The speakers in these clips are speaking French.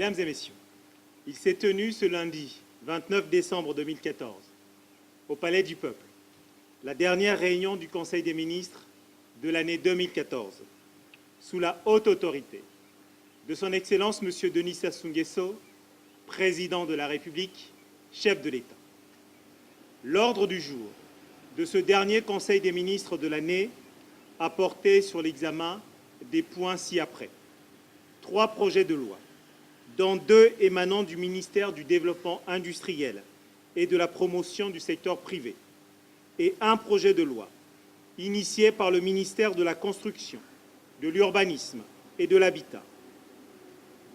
Mesdames et messieurs, il s'est tenu ce lundi 29 décembre 2014 au Palais du Peuple la dernière réunion du Conseil des ministres de l'année 2014 sous la haute autorité de son Excellence M. Denis Sassou Nguesso, Président de la République, chef de l'État. L'ordre du jour de ce dernier Conseil des ministres de l'année a porté sur l'examen des points ci-après. 3 projets de loi, dont 2 émanant du ministère du Développement industriel et de la promotion du secteur privé, et 1 projet de loi initié par le ministère de la Construction, de l'Urbanisme et de l'Habitat.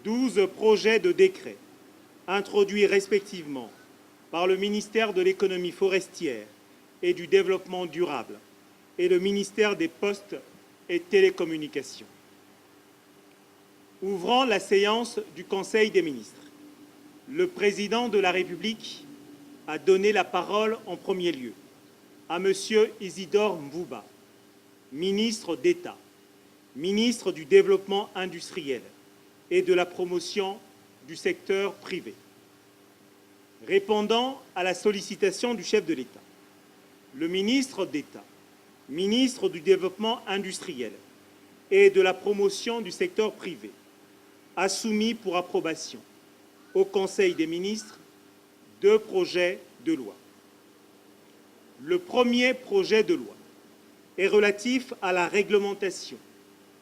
12 projets de décret introduits respectivement par le ministère de l'Économie forestière et du Développement durable et le ministère des Postes et Télécommunications. Ouvrant la séance du Conseil des ministres, le Président de la République a donné la parole en premier lieu à M. Isidore Mbouba, ministre d'État, ministre du Développement industriel et de la promotion du secteur privé. Répondant à la sollicitation du chef de l'État, le ministre d'État, ministre du Développement industriel et de la promotion du secteur privé, a soumis pour approbation au Conseil des ministres 2 projets de loi. Le premier projet de loi est relatif à la réglementation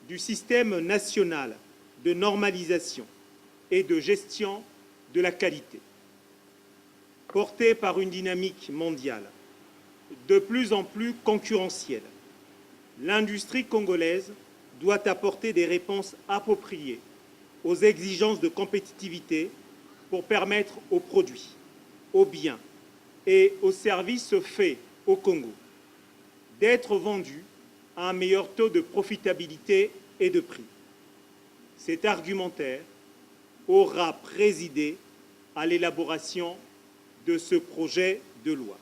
du système national de normalisation et de gestion de la qualité. Porté par une dynamique mondiale de plus en plus concurrentielle, l'industrie congolaise doit apporter des réponses appropriées aux exigences de compétitivité pour permettre aux produits, aux biens et aux services faits au Congo d'être vendus à un meilleur taux de profitabilité et de prix. Cet argumentaire aura présidé à l'élaboration de ce projet de loi.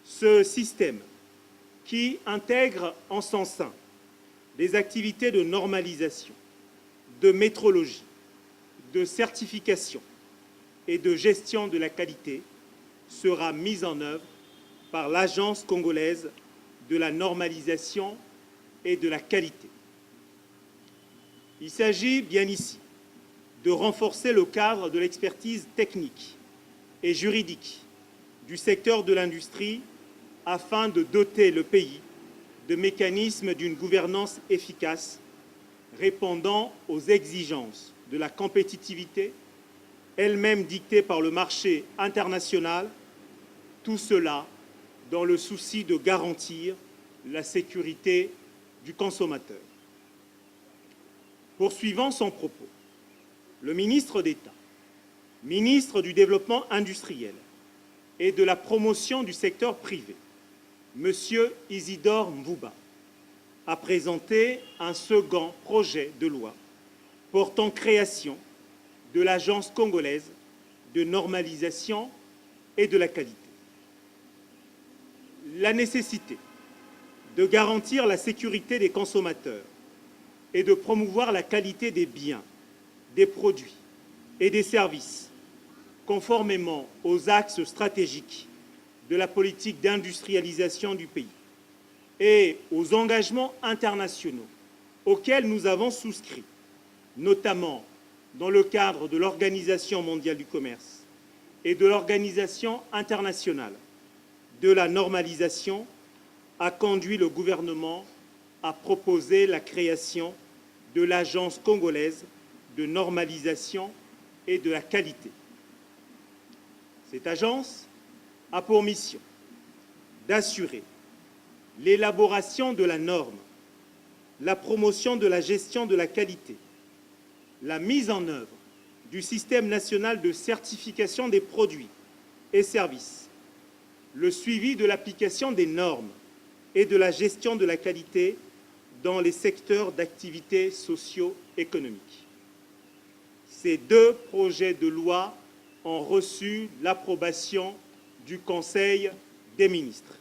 Ce système, qui intègre en son sein des activités de normalisation, de métrologie, de certification et de gestion de la qualité, sera mis en œuvre par l'Agence congolaise de la normalisation et de la qualité. Il s'agit bien ici de renforcer le cadre de l'expertise technique et juridique du secteur de l'industrie afin de doter le pays de mécanismes d'une gouvernance efficace répondant aux exigences de la compétitivité, elle-même dictée par le marché international, tout cela dans le souci de garantir la sécurité du consommateur. Poursuivant son propos, le ministre d'État, ministre du Développement industriel et de la promotion du secteur privé, M. Isidore Mbouba, a présenté un second projet de loi portant création de l'Agence congolaise de normalisation et de la qualité. La nécessité de garantir la sécurité des consommateurs et de promouvoir la qualité des biens, des produits et des services, conformément aux axes stratégiques de la politique d'industrialisation du pays et aux engagements internationaux auxquels nous avons souscrit, notamment dans le cadre de l'Organisation mondiale du commerce et de l'Organisation internationale de la normalisation, a conduit le gouvernement à proposer la création de l'Agence congolaise de normalisation et de la qualité. Cette agence a pour mission d'assurer l'élaboration de la norme, la promotion de la gestion de la qualité, la mise en œuvre du système national de certification des produits et services, le suivi de l'application des normes et de la gestion de la qualité dans les secteurs d'activité socio-économique. Ces 2 projets de loi ont reçu l'approbation du Conseil des ministres.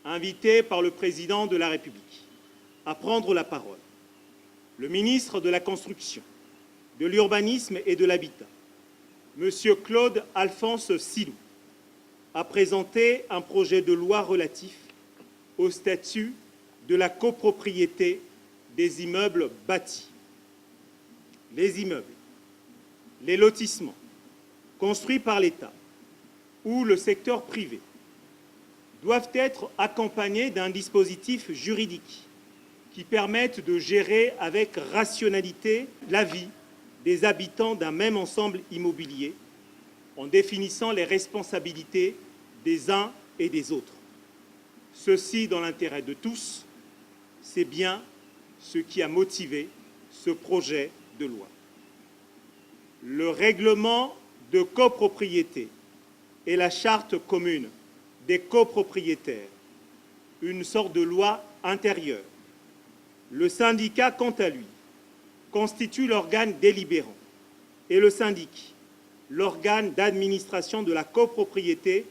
Invité par le Président de la République à prendre la parole, le ministre de la Construction, de l'Urbanisme et de l'Habitat, M. Claude Alphonse Silou, a présenté un projet de loi relatif au statut de la copropriété des immeubles bâtis. Les immeubles, les lotissements construits par l'État ou le secteur privé doivent être accompagnés d'un dispositif juridique qui permette de gérer avec rationalité la vie des habitants d'un même ensemble immobilier en définissant les responsabilités des uns et des autres. Ceci dans l'intérêt de tous, c'est bien ce qui a motivé ce projet de loi. Le règlement de copropriété et la charte commune des copropriétaires, une sorte de loi intérieure. Le syndicat, quant à lui, constitue l'organe délibérant et le syndic, l'organe d'administration de la copropriété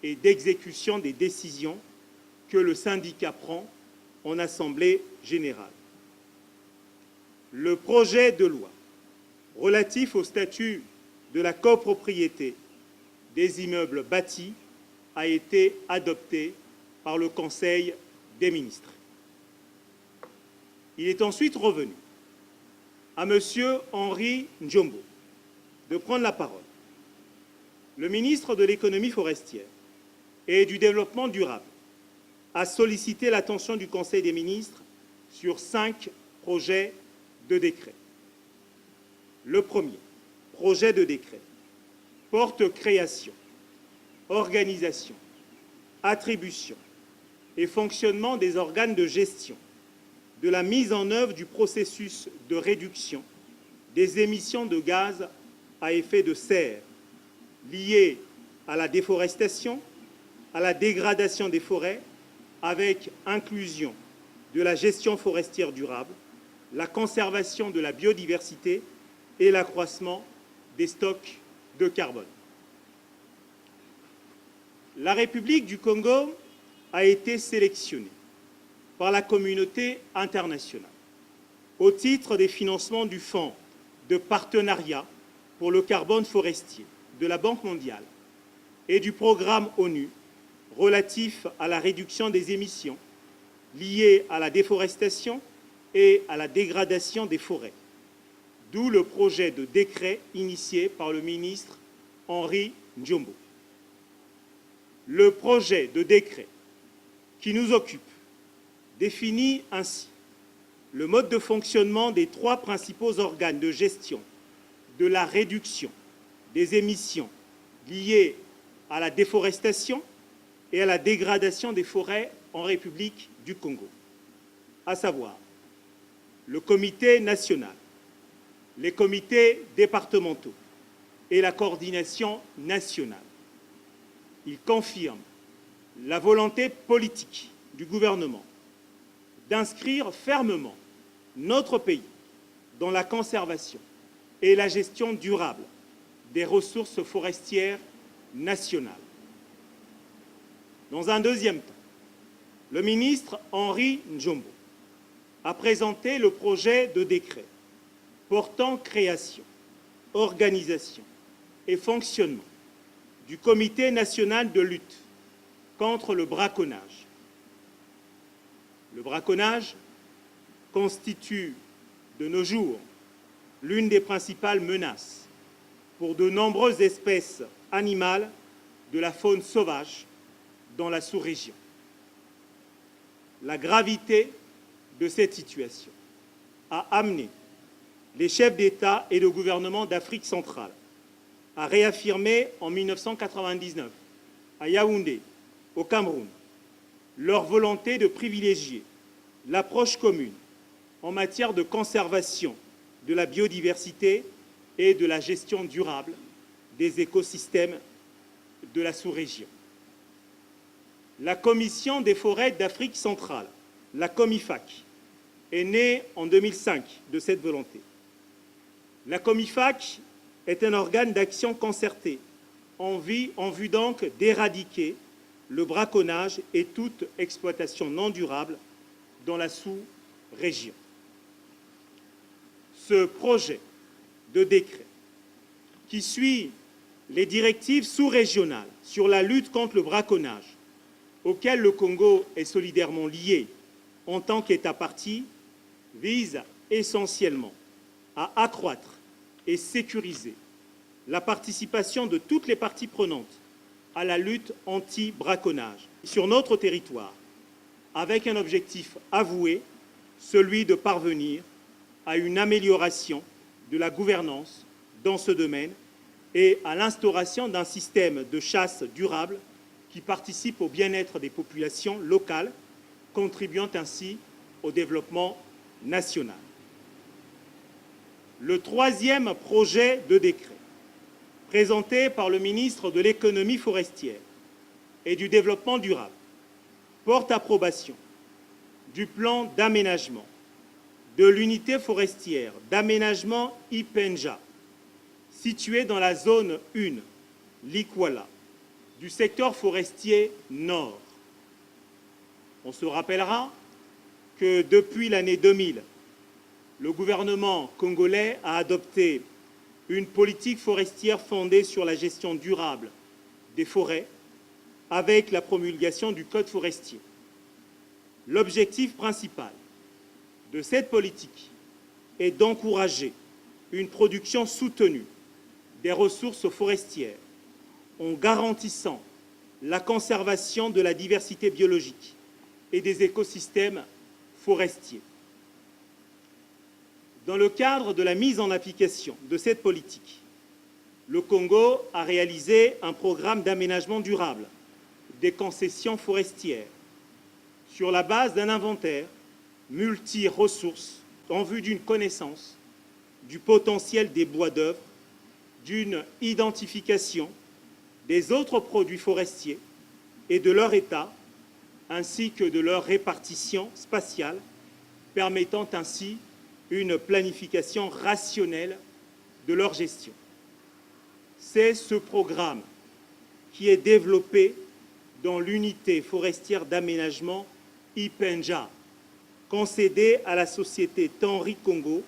et d'exécution des décisions que le syndicat prend en assemblée générale. Le projet de loi relatif au statut de la copropriété des immeubles bâtis a été adopté par le Conseil des ministres. Il est ensuite revenu à M. Henri Njombo de prendre la parole. Le ministre de l'économie forestière et du développement durable a sollicité l'attention du Conseil des ministres sur 5 projets de décret. Le premier projet de décret porte création, organisation, attribution et fonctionnement des organes de gestion de la mise en œuvre du processus de réduction des émissions de gaz à effet de serre liées à la déforestation, à la dégradation des forêts, avec inclusion de la gestion forestière durable, la conservation de la biodiversité et l'accroissement des stocks de carbone. La République du Congo a été sélectionnée par la communauté internationale au titre des financements du Fonds de partenariat pour le carbone forestier de la Banque mondiale et du programme ONU relatif à la réduction des émissions liées à la déforestation et à la dégradation des forêts, d'où le projet de décret initié par le ministre Henri Njombo. Le projet de décret qui nous occupe définit ainsi le mode de fonctionnement des 3 principaux organes de gestion de la réduction des émissions liées à la déforestation et à la dégradation des forêts en République du Congo, à savoir le comité national, les comités départementaux et la coordination nationale. Il confirme la volonté politique du gouvernement d'inscrire fermement notre pays dans la conservation et la gestion durable des ressources forestières nationales. Dans un deuxième temps, le ministre Henri Njombo a présenté le projet de décret portant création, organisation et fonctionnement du Comité national de lutte contre le braconnage. Le braconnage constitue de nos jours l'une des principales menaces pour de nombreuses espèces animales de la faune sauvage dans la sous-région. La gravité de cette situation a amené les chefs d'État et de gouvernement d'Afrique centrale à réaffirmer en 1999, à Yaoundé, au Cameroun, leur volonté de privilégier l'approche commune en matière de conservation de la biodiversité et de la gestion durable des écosystèmes de la sous-région. La Commission des forêts d'Afrique centrale, la COMIFAC, est née en 2005 de cette volonté. La COMIFAC est un organe d'action concertée en vue donc d'éradiquer le braconnage et toute exploitation non durable dans la sous-région. Ce projet de décret, qui suit les directives sous-régionales sur la lutte contre le braconnage, auxquelles le Congo est solidairement lié en tant qu'État partie, vise essentiellement à accroître et sécuriser la participation de toutes les parties prenantes à la lutte anti-braconnage sur notre territoire, avec un objectif avoué, celui de parvenir à une amélioration de la gouvernance dans ce domaine et à l'instauration d'un système de chasse durable qui participe au bien-être des populations locales, contribuant ainsi au développement national. Le troisième projet de décret, présenté par le ministre de l'économie forestière et du développement durable, porte approbation du plan d'aménagement de l'unité forestière d'aménagement Ipenja, située dans la zone 1, Likwala, du secteur forestier nord. On se rappellera que depuis l'année 2000, le gouvernement congolais a adopté une politique forestière fondée sur la gestion durable des forêts avec la promulgation du Code forestier. L'objectif principal de cette politique est d'encourager une production soutenue des ressources forestières en garantissant la conservation de la diversité biologique et des écosystèmes forestiers. Dans le cadre de la mise en application de cette politique, le Congo a réalisé un programme d'aménagement durable des concessions forestières sur la base d'un inventaire multi-ressources en vue d'une connaissance du potentiel des bois d'œuvre, d'une identification des autres produits forestiers et de leur état, ainsi que de leur répartition spatiale, permettant ainsi une planification rationnelle de leur gestion. C'est ce programme qui est développé dans l'unité forestière d'aménagement Ipenja, concédée à la société Tenri Congo,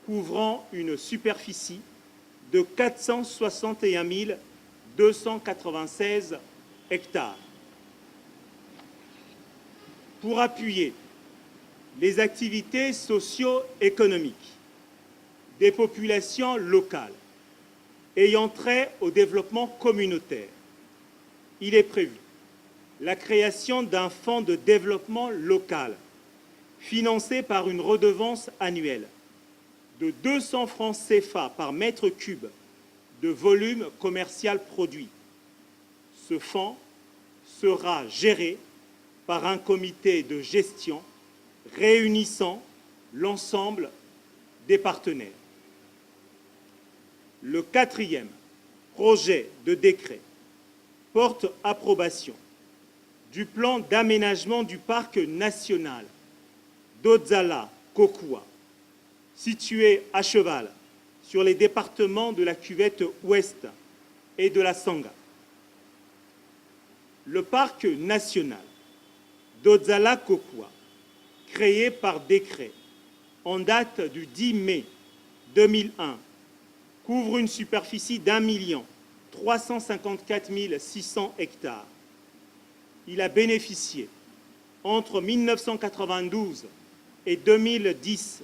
couvrant une superficie de 461 296 hectares. Pour appuyer les activités socio-économiques des populations locales ayant trait au développement communautaire, il est prévu la création d'un fonds de développement local financé par une redevance annuelle de 200 francs CFA par mètre cube de volume commercial produit. Ce fonds sera géré par un comité de gestion réunissant l'ensemble des partenaires. Le quatrième projet de décret porte approbation du plan d'aménagement du parc national d'Odzala-Kokwa, situé à cheval sur les départements de la cuvette ouest et de la Sangha. Le parc national d'Odzala-Kokwa, créé par décret en date du 10 mai 2001, couvre une superficie d'1 354 600 hectares. Il a bénéficié entre 1992 et 2010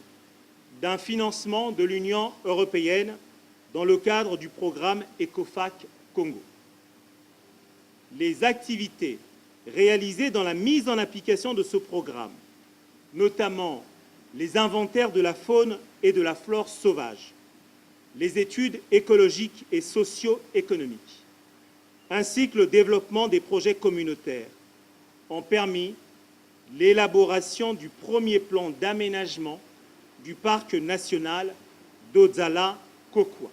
d'un financement de l'Union européenne dans le cadre du programme ECOFAC Congo. Les activités réalisées dans la mise en application de ce programme, notamment les inventaires de la faune et de la flore sauvage, les études écologiques et socio-économiques, ainsi que le développement des projets communautaires, ont permis l'élaboration du premier plan d'aménagement du parc national d'Odzala-Kokwa.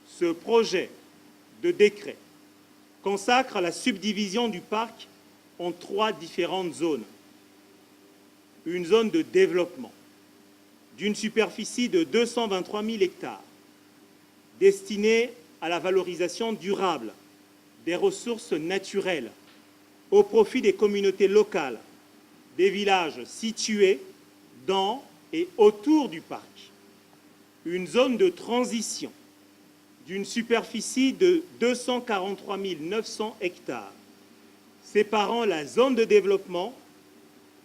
Ce projet de décret consacre la subdivision du parc en 3 différentes zones. Une zone de développement d'une superficie de 223 000 hectares, destinée à la valorisation durable des ressources naturelles au profit des communautés locales, des villages situés dans et autour du parc une zone de transition d'une superficie de 243 900 hectares, séparant la zone de développement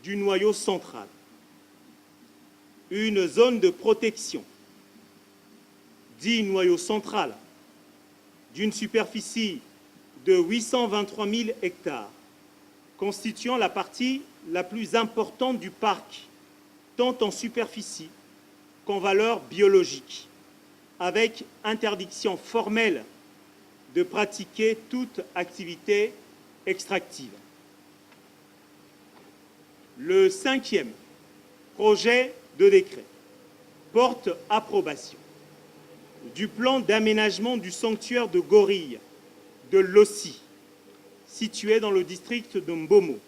du noyau central. Une zone de protection, dit noyau central, d'une superficie de 823 000 hectares, constituant la partie la plus importante du parc, tant en superficie qu'en valeur biologique, avec interdiction formelle de pratiquer toute activité extractive. Le 5e projet de décret porte approbation du plan d'aménagement du sanctuaire de gorilles de Lossi, situé dans le district de Mbomo,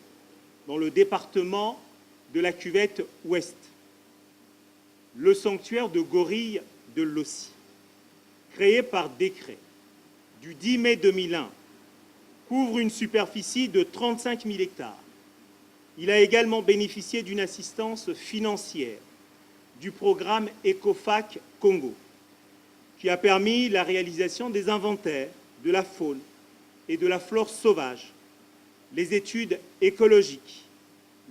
dans le département de la Cuvette Ouest. Le sanctuaire de gorilles de Lossi, créé par décret du 10 mai 2001, couvre une superficie de 35 000 hectares. Il a également bénéficié d'une assistance financière du programme ECOFAC Congo, qui a permis la réalisation des inventaires de la faune et de la flore sauvage, les études écologiques,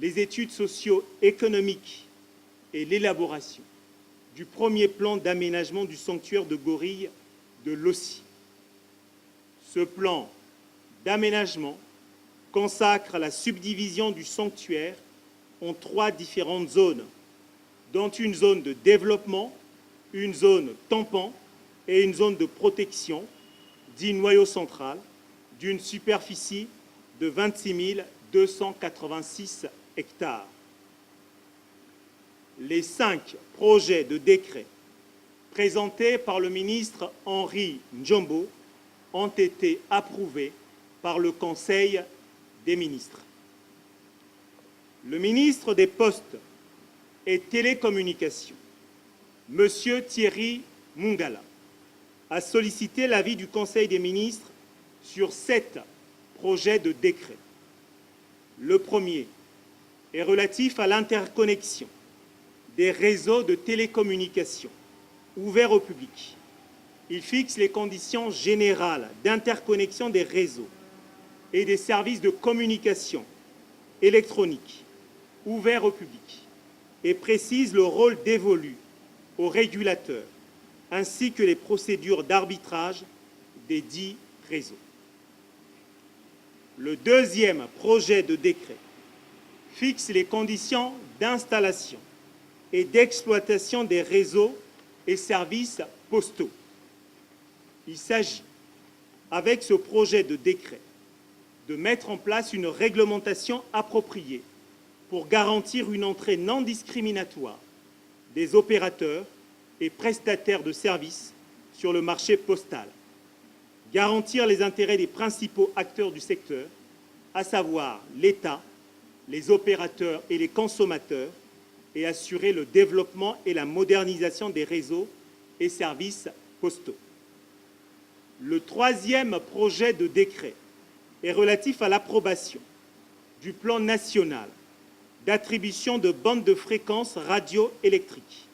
les études socio-économiques et l'élaboration du premier plan d'aménagement du sanctuaire de gorilles de Lossi. Ce plan d'aménagement consacre la subdivision du sanctuaire en 3 différentes zones, dont une zone de développement, une zone tampon et une zone de protection, dit noyau central, d'une superficie de 26 286 hectares. Les 5 projets de décret présentés par le ministre Henri Njombo ont été approuvés par le Conseil des ministres. Le ministre des Postes et Télécommunications, M. Thierry Mungala, a sollicité l'avis du Conseil des ministres sur 7 projets de décret. Le premier est relatif à l'interconnexion des réseaux de télécommunications ouverts au public. Il fixe les conditions générales d'interconnexion des réseaux et des services de communication électronique ouverts au public et précise le rôle dévolu aux régulateurs ainsi que les procédures d'arbitrage des dits réseaux. Le deuxième projet de décret fixe les conditions d'installation et d'exploitation des réseaux et services postaux. Il s'agit, avec ce projet de décret, de mettre en place une réglementation appropriée pour garantir une entrée non discriminatoire des opérateurs et prestataires de services sur le marché postal, garantir les intérêts des principaux acteurs du secteur, à savoir l'État, les opérateurs et les consommateurs, et assurer le développement et la modernisation des réseaux et services postaux. Le troisième projet de décret est relatif à l'approbation du plan national d'attribution de bandes de fréquences radioélectriques.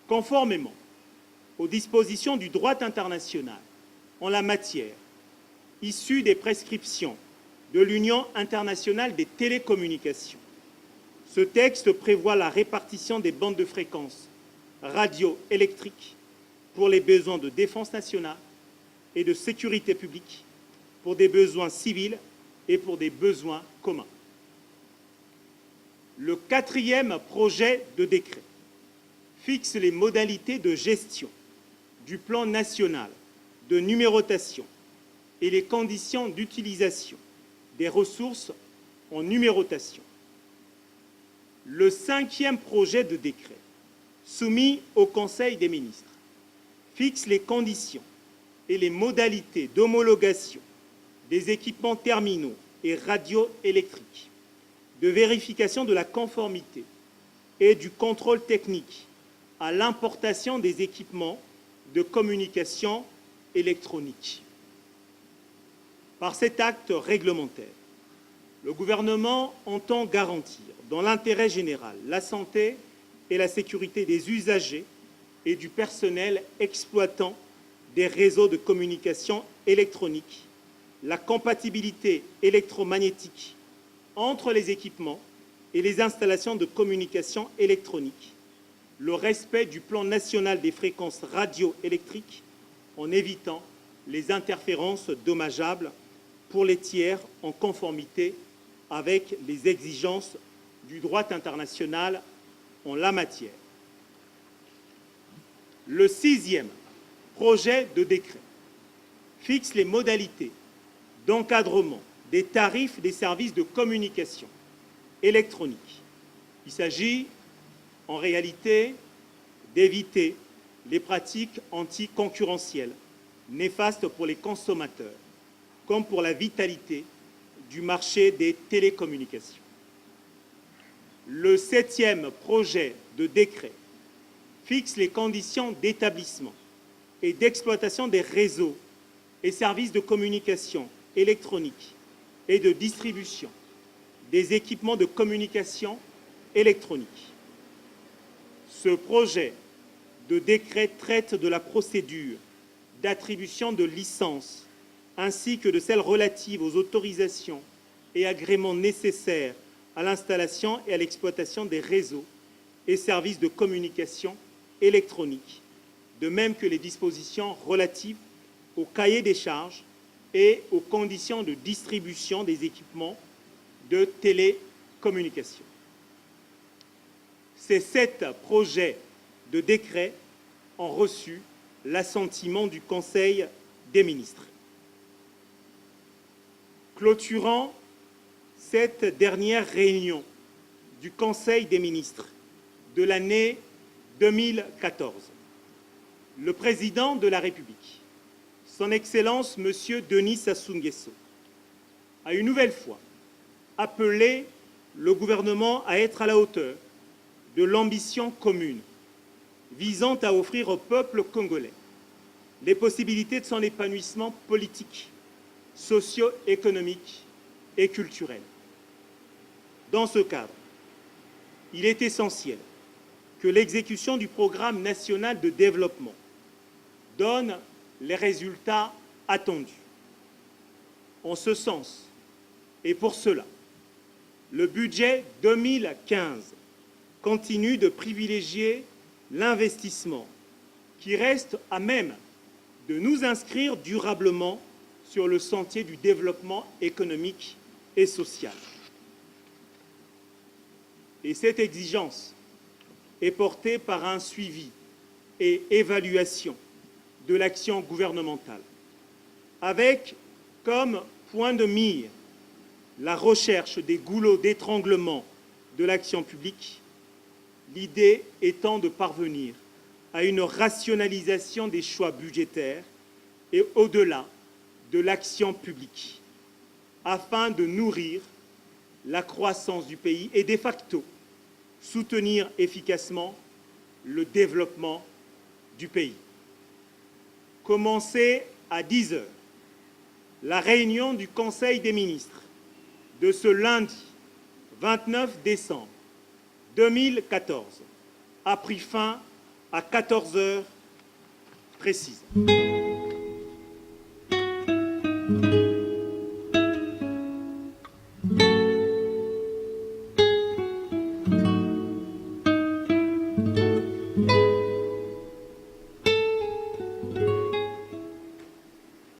Conformément aux dispositions du droit international en la matière, issues des prescriptions de l'Union internationale des télécommunications, ce texte prévoit la répartition des bandes de fréquences radioélectriques pour les besoins de défense nationale et de sécurité publique, pour des besoins civils et pour des besoins communs. Le quatrième projet de décret fixe les modalités de gestion du plan national de numérotation et les conditions d'utilisation des ressources en numérotation. Le cinquième projet de décret, soumis au Conseil des ministres, fixe les conditions et les modalités d'homologation des équipements terminaux et radioélectriques, de vérification de la conformité et du contrôle technique à l'importation des équipements de communication électronique. Par cet acte réglementaire, le gouvernement entend garantir, dans l'intérêt général, la santé et la sécurité des usagers et du personnel exploitant des réseaux de communication électronique, la compatibilité électromagnétique entre les équipements et les installations de communication électronique, le respect du plan national des fréquences radioélectriques en évitant les interférences dommageables pour les tiers en conformité avec les exigences du droit international en la matière. Le 6e projet de décret fixe les modalités d'encadrement des tarifs des services de communication électronique. Il s'agit en réalité d'éviter les pratiques anticoncurrentielles néfastes pour les consommateurs, comme pour la vitalité du marché des télécommunications. Le 7e projet de décret fixe les conditions d'établissement et d'exploitation des réseaux et services de communication électronique et de distribution des équipements de communication électronique. Ce projet de décret traite de la procédure d'attribution de licences ainsi que de celles relatives aux autorisations et agréments nécessaires à l'installation et à l'exploitation des réseaux et services de communication électronique, de même que les dispositions relatives au cahier des charges et aux conditions de distribution des équipements de télécommunication. Ces 7 projets de décret ont reçu l'assentiment du Conseil des ministres. Clôturant cette dernière réunion du Conseil des ministres de l'année 2014, le président de la République, son Excellence M. Denis Sassou Nguesso, a une nouvelle fois appelé le gouvernement à être à la hauteur de l'ambition commune visant à offrir au peuple congolais les possibilités de son épanouissement politique, socio-économique et culturel. Dans ce cadre, il est essentiel que l'exécution du programme national de développement donne les résultats attendus. En ce sens, et pour cela, le budget 2015 continue de privilégier l'investissement qui reste à même de nous inscrire durablement sur le sentier du développement économique et social. Et cette exigence est portée par un suivi et évaluation de l'action gouvernementale, avec comme point de mire la recherche des goulots d'étranglement de l'action publique, l'idée étant de parvenir à une rationalisation des choix budgétaires et au-delà de l'action publique, afin de nourrir la croissance du pays et de facto soutenir efficacement le développement du pays. Commencée à 10 h, la réunion du Conseil des ministres de ce lundi 29 décembre 2014 a pris fin à 14 h précises.